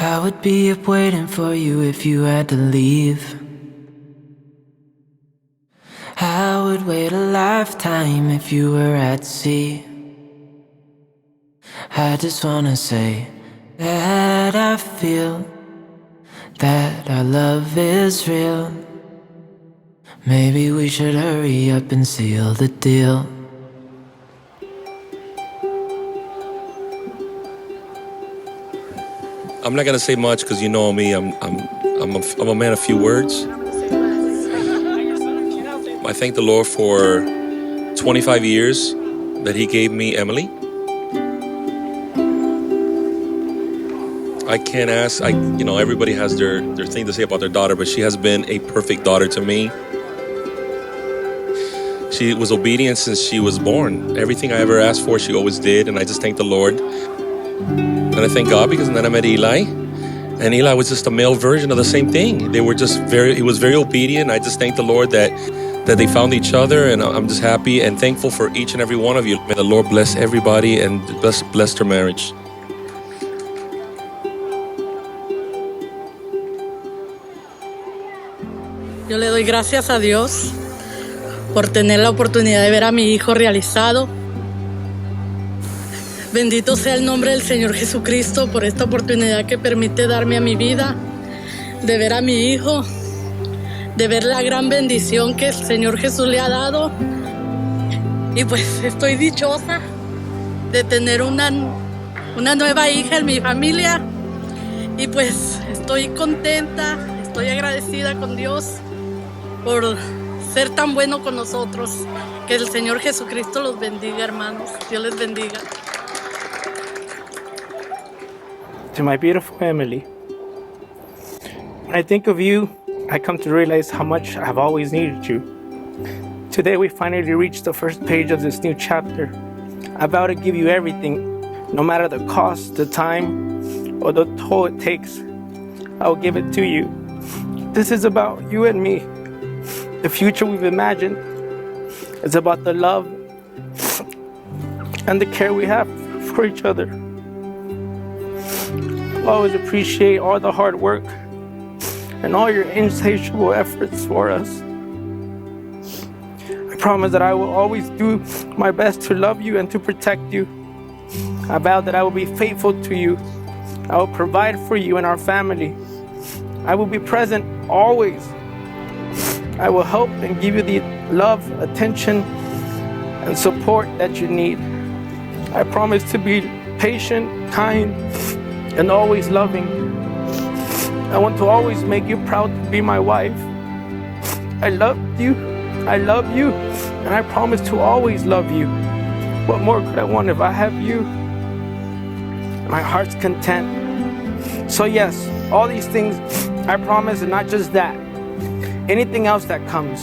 I would be up waiting for you if you had to leave. I would wait a lifetime if you were at sea. I just wanna say that I feel that our love is real. Maybe we should hurry up and seal the deal. I'm not gonna say much because you know me. I'm a man of few words. I thank the Lord for 25 years that He gave me Emily. I can't ask. Everybody has their thing to say about their daughter, but she has been a perfect daughter to me. She was obedient since she was born. Everything I ever asked for, she always did, and I just thank the Lord. And I thank God because then I met Eli, and Eli was just a male version of the same thing. He was very obedient. I just thank the Lord that they found each other, and I'm just happy and thankful for each and every one of you. May the Lord bless everybody and bless their marriage. Yo le doy gracias a Dios por tener la oportunidad de ver a mi hijo realizado. Bendito sea el nombre del Señor Jesucristo por esta oportunidad que permite darme a mi vida, de ver a mi hijo, de ver la gran bendición que el Señor Jesús le ha dado. Y pues estoy dichosa de tener una nueva hija en mi familia. Y pues estoy contenta, estoy agradecida con Dios por ser tan bueno con nosotros. Que el Señor Jesucristo los bendiga, hermanos. Dios les bendiga. To my beautiful Emily, when I think of you, I come to realize how much I've always needed you. Today we finally reached the first page of this new chapter. I vow to give you everything, no matter the cost, the time, or the toll it takes. I will give it to you. This is about you and me. The future we've imagined is about the love and the care we have for each other. I always appreciate all the hard work and all your insatiable efforts for us. I promise that I will always do my best to love you and to protect you. I vow that I will be faithful to you. I will provide for you and our family. I will be present always. I will help and give you the love, attention, and support that you need. I promise to be patient, kind, and always loving. I want to always make you proud to be my wife. I love you, and I promise to always love you. What more could I want if I have you? My heart's content. So yes, all these things I promise, and not just that. Anything else that comes.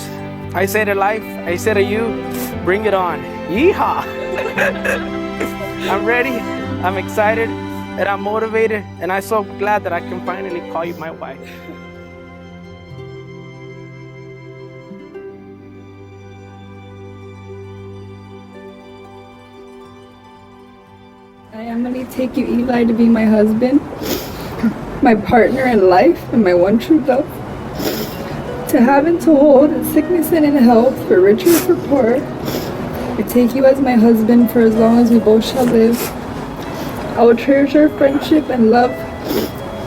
I say to life, I say to you, bring it on. Yeehaw! I'm ready, I'm excited, and I'm motivated, and I'm so glad that I can finally call you my wife. I, Emily, take you, Eli, to be my husband, my partner in life, and my one true love. To have and to hold in sickness and in health, for richer or for poor. I take you as my husband for as long as we both shall live. I will cherish our friendship and love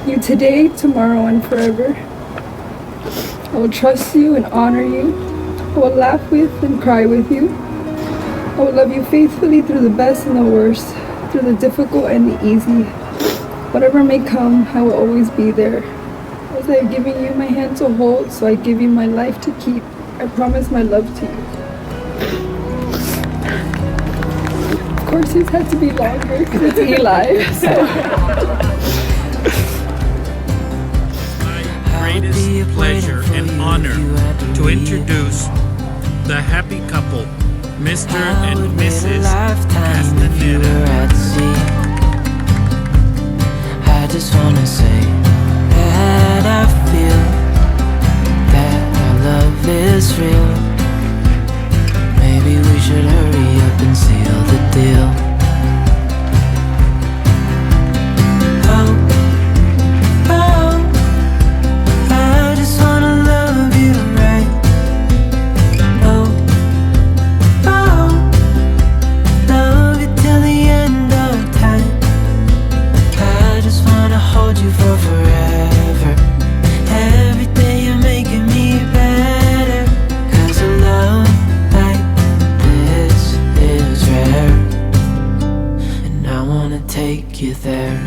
you today, tomorrow, and forever. I will trust you and honor you. I will laugh with and cry with you. I will love you faithfully through the best and the worst, through the difficult and the easy. Whatever may come, I will always be there. As I have given you my hand to hold, so I give you my life to keep. I promise my love to you. Of course, this had to be longer because it's Eli. So. My greatest pleasure and honor to introduce the happy couple, Mr. and Mrs. Castaneda. I just wanna say that I feel that our love is real. Maybe we should hurry up and seal the deal. Oh, hold you for forever. Every day you're making me better. 'Cause a love like this is rare, and I wanna take you there.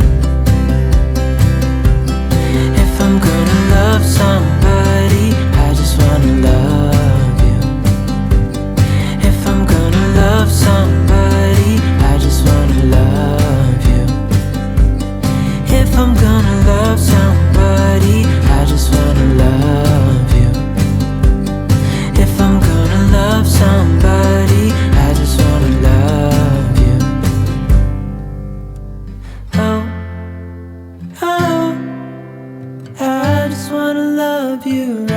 If I'm gonna love somebody, I just wanna love you. If I'm gonna love somebody, I just wanna love you. If I'm gonna love somebody, I just wanna love you. If I'm gonna love somebody, I just wanna love you. Oh, oh, I just wanna love you.